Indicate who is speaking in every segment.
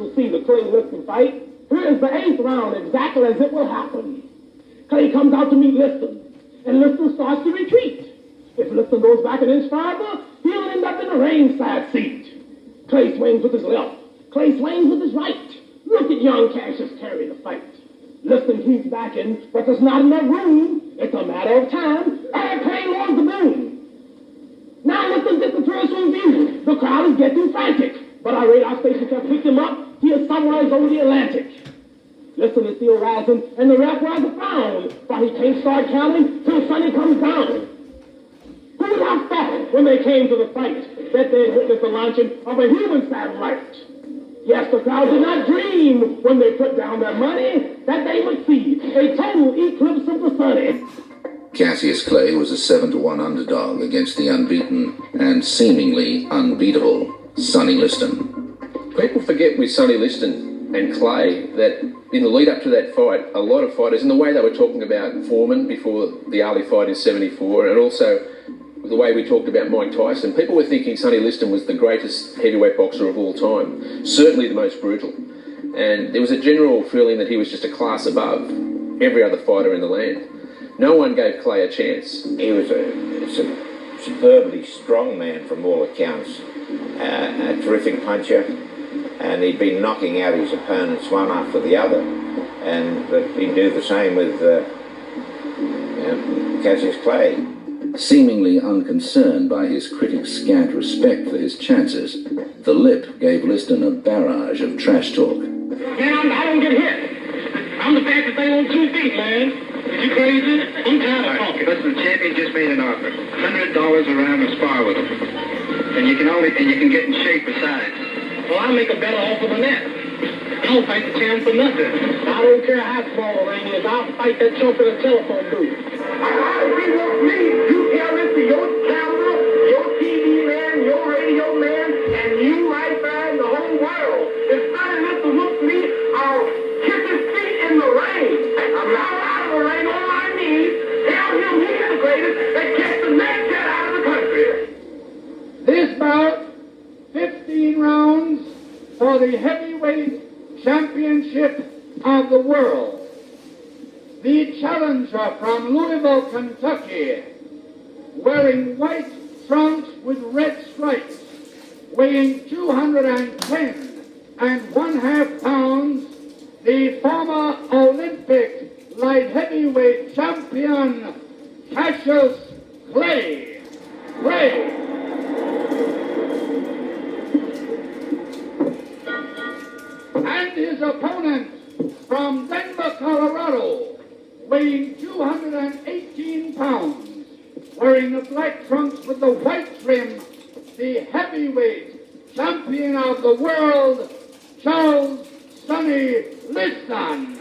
Speaker 1: to see the Clay Liston fight. Here is the 8th round, exactly as it will happen. Clay comes out to meet Liston, and Liston starts to retreat. If Liston goes back an inch farther, he'll end up in the ringside seat. Clay swings with his left. Clay swings with his right. Look at young Cassius Clay to fight. Liston keeps backing, but there's not enough room. It's a matter of time, and Clay lost the boom. Now Liston disappears from view. The crowd is getting frantic, but our radar stations have picked him up. He is somewhere over the Atlantic. Liston is still rising, and the ref wears a frown, while he can't start counting till Sonny comes down. Who would have thought when they came to the fight that they'd witness the launching of a human satellite? Yes, the crowd did not dream when they put down their money that they would see a total eclipse of the sun.
Speaker 2: Cassius Clay was a 7-1 underdog against the unbeaten and seemingly unbeatable Sonny Liston.
Speaker 3: People forget with Sonny Liston and Clay that in the lead up to that fight, a lot of fighters, and the way they were talking about Foreman before the Ali fight in '74, and also the way we talked about Mike Tyson, people were thinking Sonny Liston was the greatest heavyweight boxer of all time, certainly the most brutal. And there was a general feeling that he was just a class above every other fighter in the land. No one gave Clay a chance.
Speaker 4: He was a superbly strong man from all accounts, a terrific puncher, and he'd been knocking out his opponents one after the other, and he'd do the same with Cassius Clay.
Speaker 2: Seemingly unconcerned by his critics' scant respect for his chances, the Lip gave Liston a barrage of trash talk.
Speaker 1: Man, I don't get hit. I'm the fastest thing on 2 feet, man. You crazy? I'm tired of talking.
Speaker 5: Listen, the champion just made an offer. $100 a round to spar with him. And you can get in shape besides.
Speaker 1: Well, I'll make a better offer than that. I don't fight the champ for nothing. I don't care how small the ring is. I'll fight that chump in a telephone booth. If you want me, you tell it to your camera, your TV man, your radio man, and you right there in the whole world. If Sonny Liston wants me, I'll kiss his feet in the rain. I'm not out of the rain on my knees. Tell him he's the greatest that kept the next jet out of the country.
Speaker 6: This bout, 15 rounds for the heavyweight championship of the world. The challenger from Louisville, Kentucky, wearing white trunks with red stripes, weighing 210 1/2 pounds, the former Olympic light heavyweight champion, Cassius Clay. And his opponent from Denver, Colorado, weighing 218 pounds, wearing the black trunks with the white trim, the heavyweight champion of the world, Charles Sonny Liston.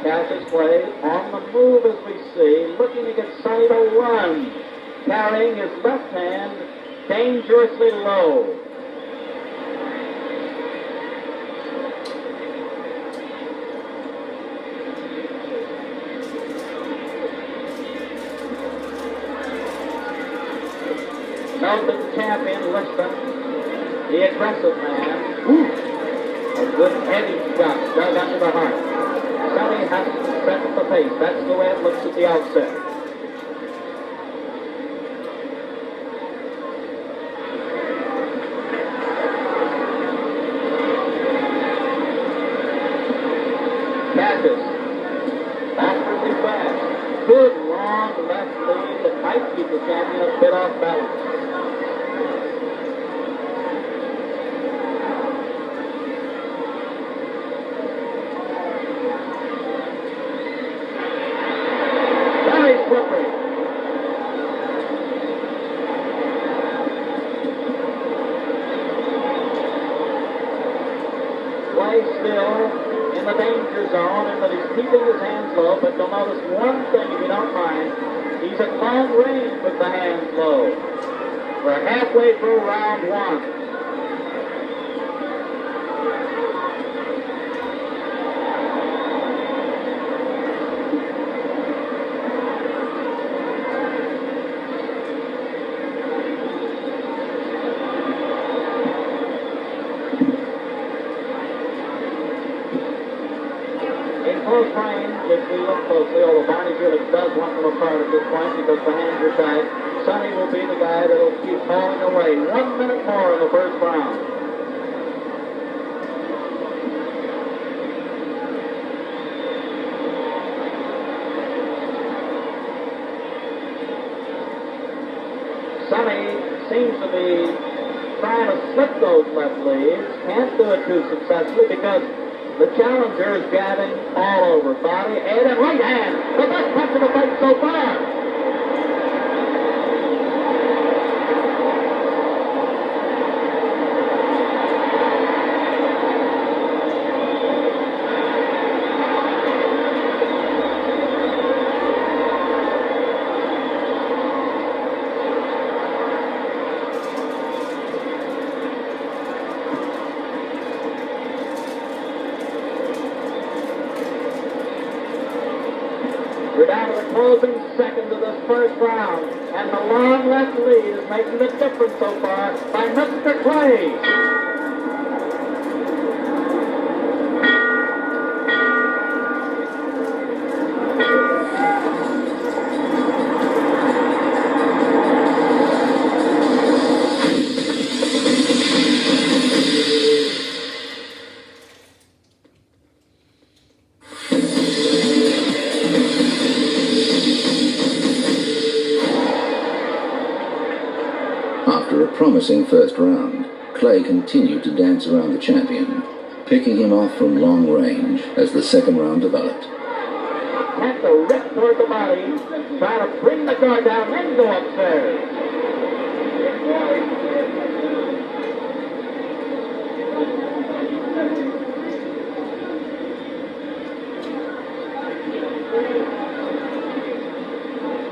Speaker 7: Cassius Clay on the move as we see, looking to get Sonny to run, carrying his left hand dangerously low. Note that the champion, Liston, the aggressive man, a good heavy shot dug under the heart. Sonny has to set the pace. That's the way it looks at the outset. Cassius, desperately fast. Good long left lead that might keep the champion a bit off balance. Still in the danger zone, and that he's keeping his hands low, but you'll notice one thing if you don't mind. He's at long range with the hands low. We're halfway through round 1. Felix does want them apart at this point because the hands are tied. Sonny will be the guy that will keep hauling away. 1 minute more in the first round. Sonny seems to be trying to slip those left leads. Can't do it too successfully because the challenger is jabbing all over. Body, head, and right hand. The best punch of the fight so far. We're down to the closing seconds of this first round, and the long left lead is making the difference so far by Mr. Clay.
Speaker 2: After a promising first round, Clay continued to dance around the champion, picking him off from long range as the second round developed.
Speaker 7: Had to rip toward the body, try to bring the guard down, then go upstairs.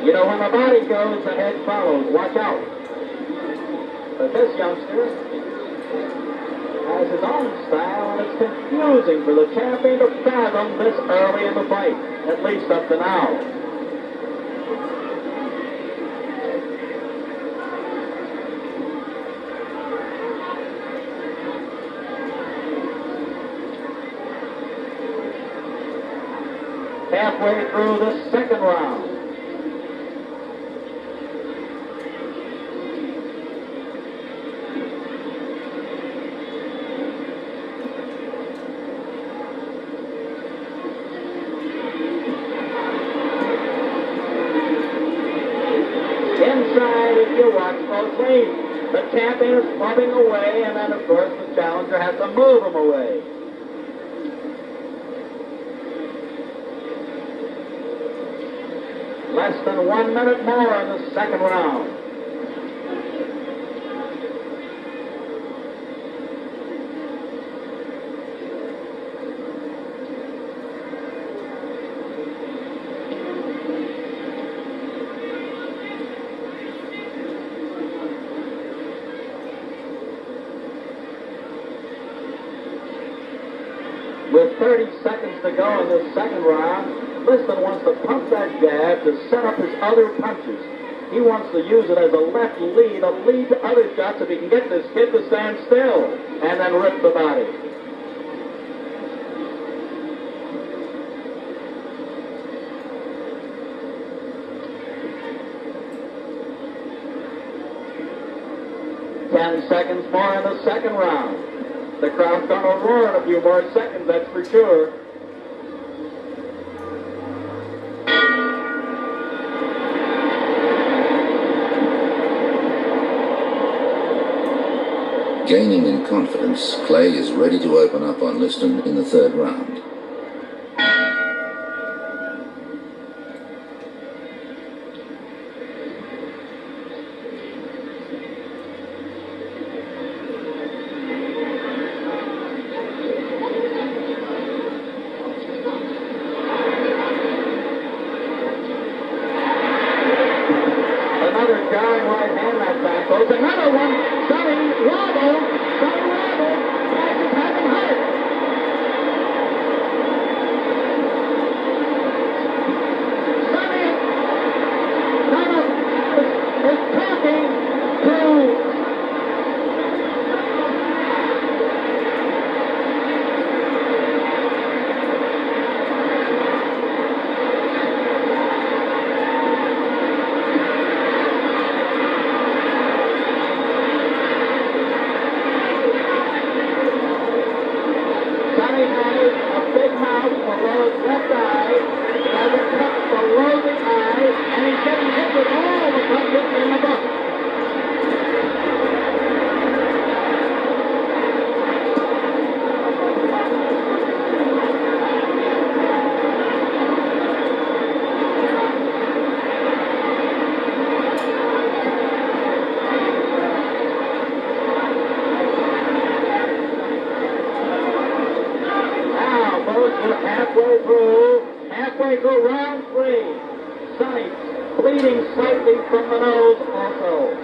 Speaker 7: You know, when the body goes, the head follows. Watch out. But this youngster has his own style, and it's confusing for the champion to fathom this early in the fight, at least up to now. Halfway through the second round. 'Inside, if you watch closely, the champion is clubbing away, and then, of course, the challenger has to move him away. Less than 1 minute more in the second round. With 30 seconds to go in this second round, Liston wants to pump that jab to set up his other punches. He wants to use it as a left lead, a lead to other shots if he can get this kid to stand still and then rip the body. Ten seconds more in the second round. The crowd's going to roar in a few more seconds, that's for sure.
Speaker 2: Gaining in confidence, Clay is ready to open up on Liston in the third round.
Speaker 7: Another jarring right hand that time, folks. Another one. Sonny wobble. Sonny wobble. Cassius has him hurt. Sonny is talking to And he's getting hit with all the punches in the book. Halfway through round 3. Sonny bleeding slightly from the nose also.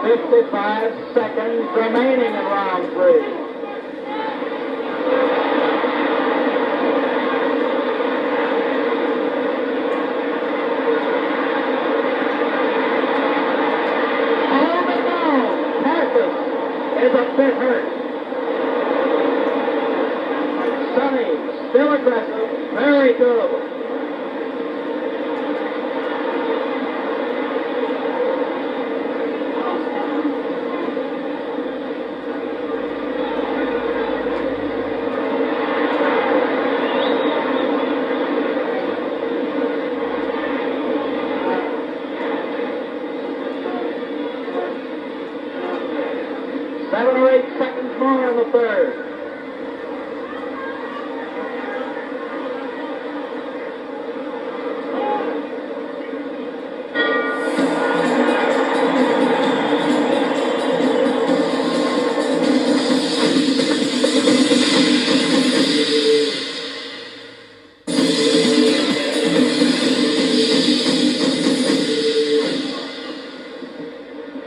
Speaker 7: Only 55 seconds remaining in round 3. Is a bit hurt. Sonny, still aggressive, very durable. Seven or 8 seconds more in the third.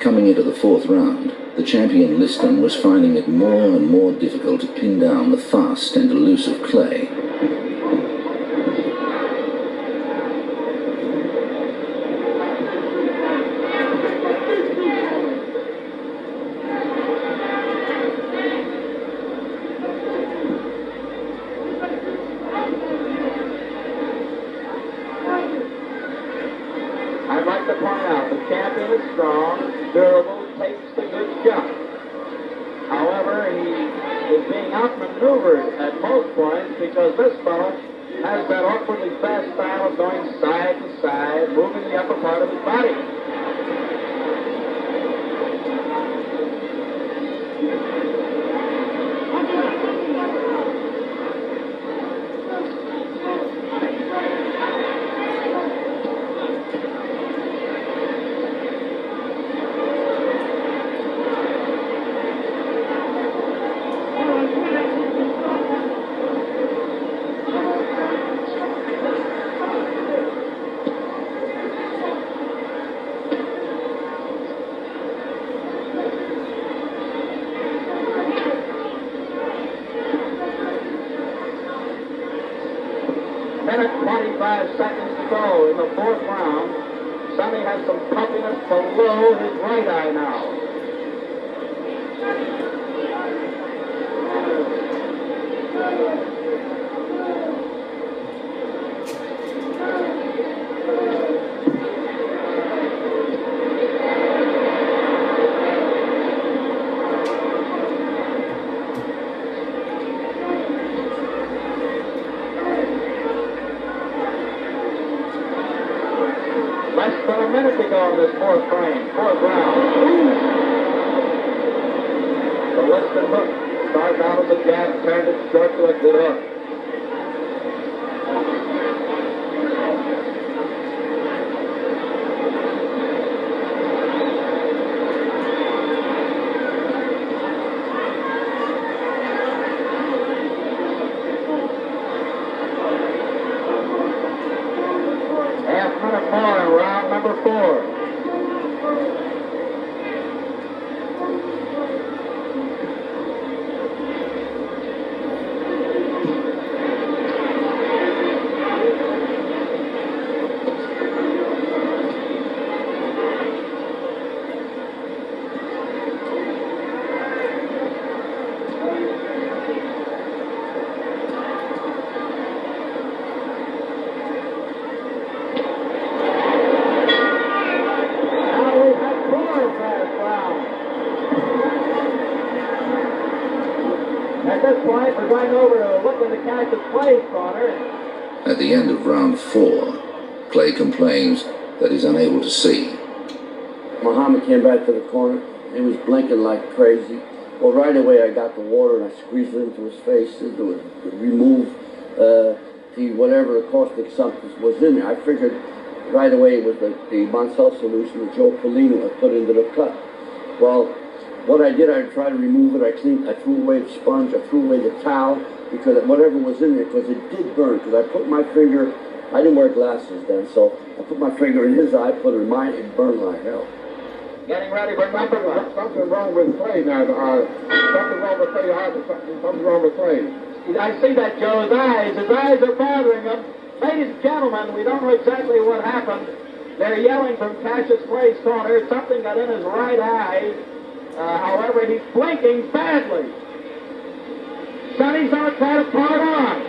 Speaker 2: Coming into the fourth round, the champion Liston was finding it more and more difficult to pin down the fast and elusive Clay.
Speaker 7: I'd like to point out the champion is strong, durable, takes the good shot. However, he is being outmaneuvered at most points because this fellow has that awkwardly fast style of going side to side, moving the upper part of his body. Minute 25 seconds to go in the fourth round. Sonny has some puffiness below his right eye now. Less than a minute to go in this fourth round. The Liston hook started out as a jab, turned it short to a good hook. Half minute more in round number 4. this point, we're going over to look into Cassius Clay's corner.
Speaker 2: At the end of round 4, Clay complains that he's unable to see.
Speaker 8: Muhammad came back to the corner. He was blinking like crazy. Well, right away I got the water and I squeezed it into his face to remove whatever the caustic substance was in there. I figured right away it was the Monsell solution that Joe Polino had put into the cut. Well, what I did, I tried to remove it. I threw away the sponge, I threw away the towel, because whatever was in there, because it did burn. Because I put my finger, I didn't wear glasses then, so I put my finger in his eye, put it in mine, it burned like hell.
Speaker 7: Getting ready for number 1.
Speaker 6: Something wrong with Clay now. Something wrong with Clay. Something wrong with Clay.
Speaker 7: I see that Joe's eyes. His eyes are bothering him. Ladies and gentlemen, we don't know exactly what happened. They're yelling from Cassius Clay's corner. Something got in his right eye. However, he's blinking badly. Sonny's going to try to pull it on.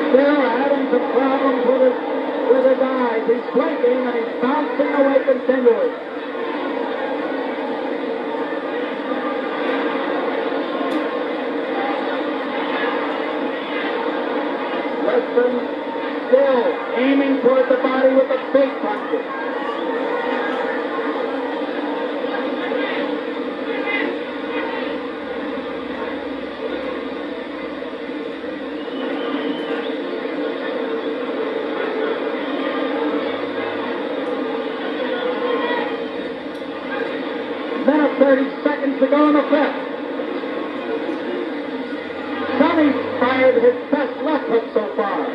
Speaker 7: Still having some problems with his eyes. He's blinking and he's bouncing away continually. Liston still aiming toward the body with the big punches. Minute 30 seconds to go in the 5th. Sonny fired his best left hook so far.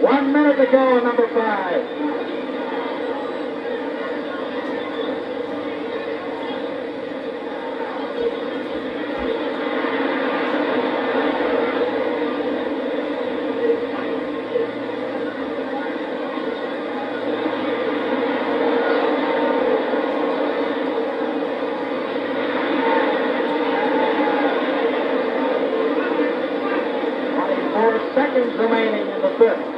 Speaker 7: One minute to go in number 5. Seconds remaining in the 5th.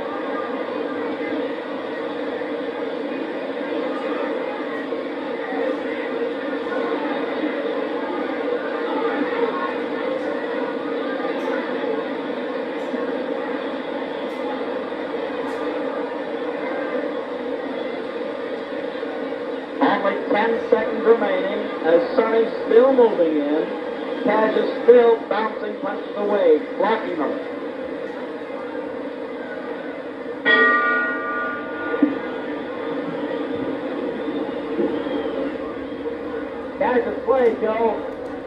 Speaker 7: Only 10 seconds remaining as Sonny's still moving in. Cassius still bouncing punches away, blocking them. Cassius Clay, Joe,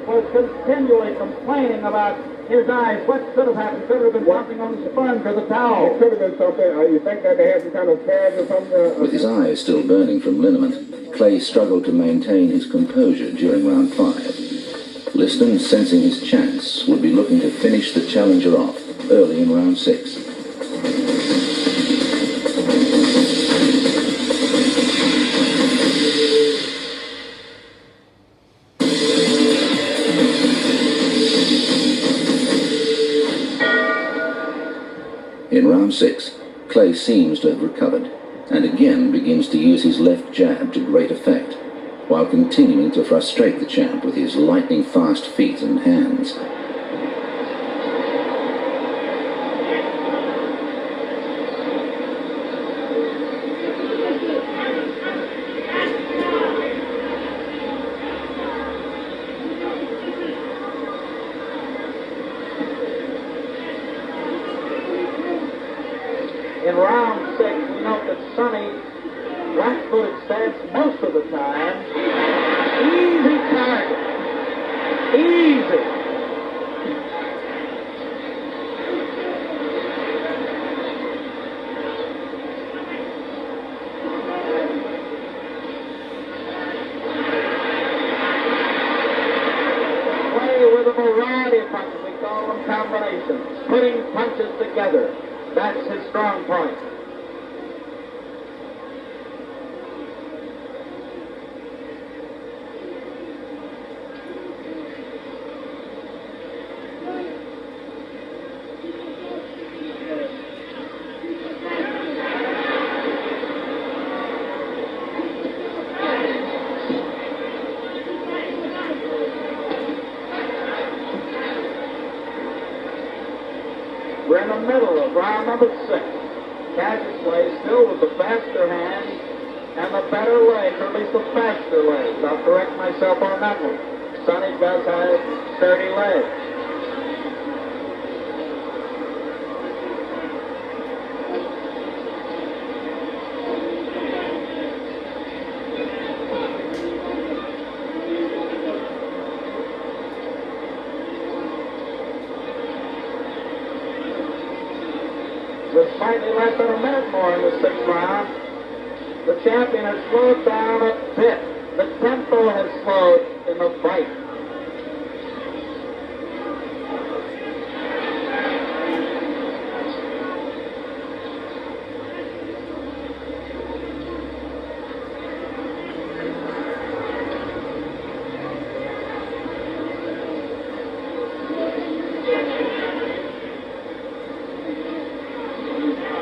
Speaker 7: was continually complaining about his eyes. What could have happened? Could have been something on the sponge or the towel.
Speaker 6: It could have been something. You think that they had some kind of pads or something?
Speaker 2: With his eyes still burning from liniment, Clay struggled to maintain his composure during round 5. Liston, sensing his chance, would be looking to finish the challenger off early in round 6. In round 6, Clay seems to have recovered, and again begins to use his left jab to great effect, while continuing to frustrate the champ with his lightning-fast feet and hands.
Speaker 7: In round 6, we note that Sonny flat-footed stance most of the time. Easy target. Easy. Play with a variety of punches. We call them combinations. Putting punches together. That's his strong point. We're in the middle of round number 6. Cassius Clay still with the faster hand and the better legs, or at least the faster legs. I'll correct myself on that one. Sonny does have sturdy legs. With slightly less than a minute more in the 6th round, the champion has slowed down a bit. The tempo has slowed in the fight.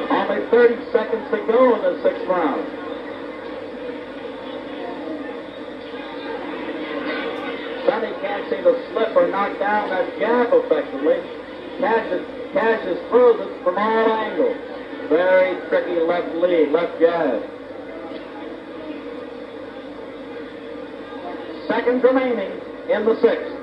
Speaker 7: Only 30 seconds to go in the 6th round. Sonny can't seem to slip or knock down that jab effectively. Cassius throws it from all angles. Very tricky left lead, left jab. Seconds remaining in the 6th.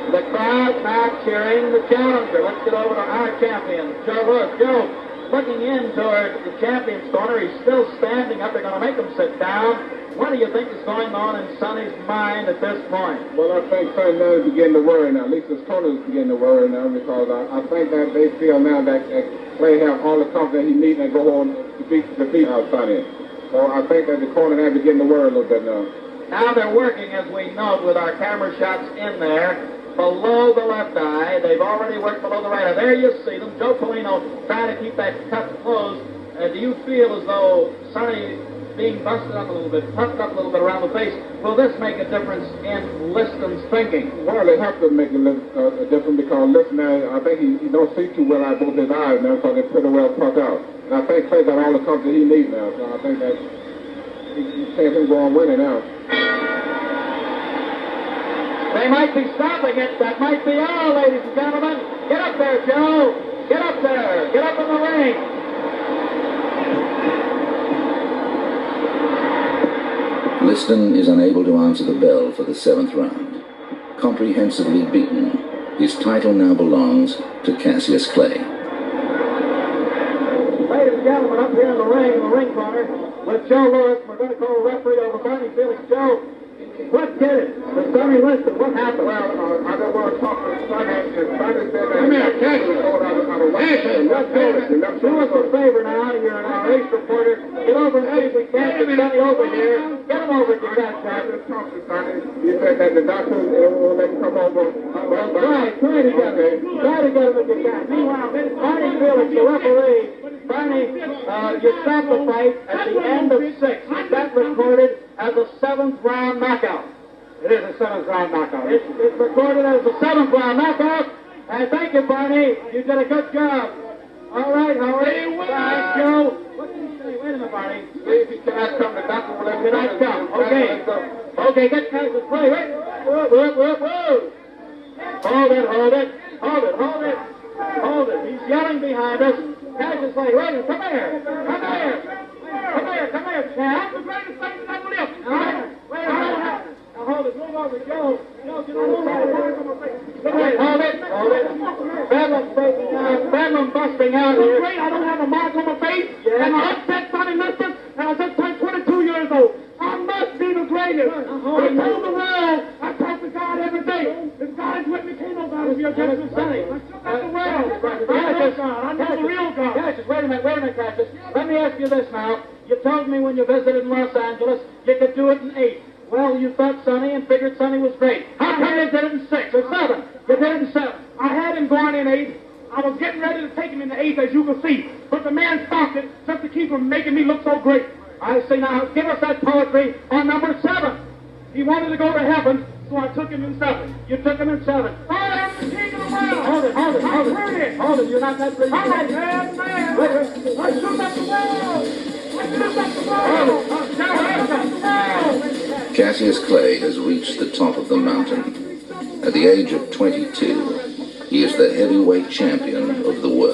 Speaker 7: The crowd now cheering the challenger. Let's get over to our champion, Joe Lewis. Joe, looking in toward the champion's corner. He's still standing up. They're going to make him sit down. What do you think is going on in Sonny's mind at this point?
Speaker 6: Well, I think Sonny now is beginning to worry now. At least his corner is beginning to worry now, because I think that they feel now that Clay have all the confidence he needs and go on to beat Sonny. So I think that the corner now is beginning to worry a little bit now.
Speaker 7: Now they're working, as we note, with our camera shots in there, below the left eye. They've already worked below the right eye. There you see them. Joe Polino trying to keep that cut closed. Do you feel as though Sonny being busted up a little bit, puffed up a little bit around the face, will this make a difference in Liston's thinking?
Speaker 6: Well, they have to make a difference, because Liston now, I think he don't see too well out both his eyes now, so they're pretty well puffed out. And I think Clay got all the confidence he needs now, so I think that he can't go on winning now.
Speaker 7: They might be stopping it. That might be all, ladies and gentlemen. Get up there, Joe. Get up there. Get up in the ring.
Speaker 2: Liston is unable to answer the bell for the 7th round. Comprehensively beaten, his title now belongs to Cassius Clay.
Speaker 7: Ladies and gentlemen, up here in the ring corner, with Joe Lewis, we're going to call a referee over Barney Felix. Joe, what did it? The Sonny Liston, what happened?
Speaker 6: Well, I don't want to talk to Sonny. Sonny said that... Come here, Cassius.
Speaker 7: Let's do it. Do us a favor now. You're an race reporter. Get over and see if we can't get Sonny over here. Get him over to that side.
Speaker 6: Talk to Sonny. He said that the doctor will let him come over.
Speaker 7: Well, try to get him. Try to get him if you can. Meanwhile, Barney Felix, the referee. Barney, you stopped the fight at the end of 6. Is that recorded as a 7th round knockout?
Speaker 6: It is a 7th round knockout.
Speaker 7: It's recorded as a 7th round knockout. And thank you, Barney. You did a good job. All right, Howard. Thanks, Joe. What did he say? Wait a minute, Barney.
Speaker 6: If he cannot come, the doctor will let him
Speaker 7: Cannot come. Okay. Okay, get Cassius Clay. Wait. Whoa. Hold it. He's yelling behind us. Cassius Clay, wait, come here, champ. getting out
Speaker 1: It's
Speaker 7: here.
Speaker 1: great. I don't have a mark on my face.
Speaker 7: Yeah.
Speaker 1: And I upset Sonny Liston, and I just turned 22 years old. I must be the greatest. I told the world, I talk to God every day. If God is with me, can't nobody be against me. Sonny, I shook out the world. I know God. I know the real God.
Speaker 7: Cassius, wait a minute, Cassius. Let me ask you this now. You told me when you visited in Los Angeles you could do it in 8. Well, you thought Sonny and figured Sonny was great. How come you did it in 6 or 7? You did it in 7.
Speaker 1: I had him going in 8. I was getting ready to take him in the 8th, as you can see. But the man stopped it just to keep him making me look so great.
Speaker 7: I see. Now, give us that poetry on number 7.
Speaker 1: He wanted to go to heaven, so I took him in 7.
Speaker 7: You took him in 7.
Speaker 1: I am the king of the world.
Speaker 7: Hold it. Hold it. You're not that crazy.
Speaker 1: I'm a bad man. I shook up the world.
Speaker 2: Cassius Clay has reached the top of the mountain. At the age of 22, he is the heavyweight champion of the world.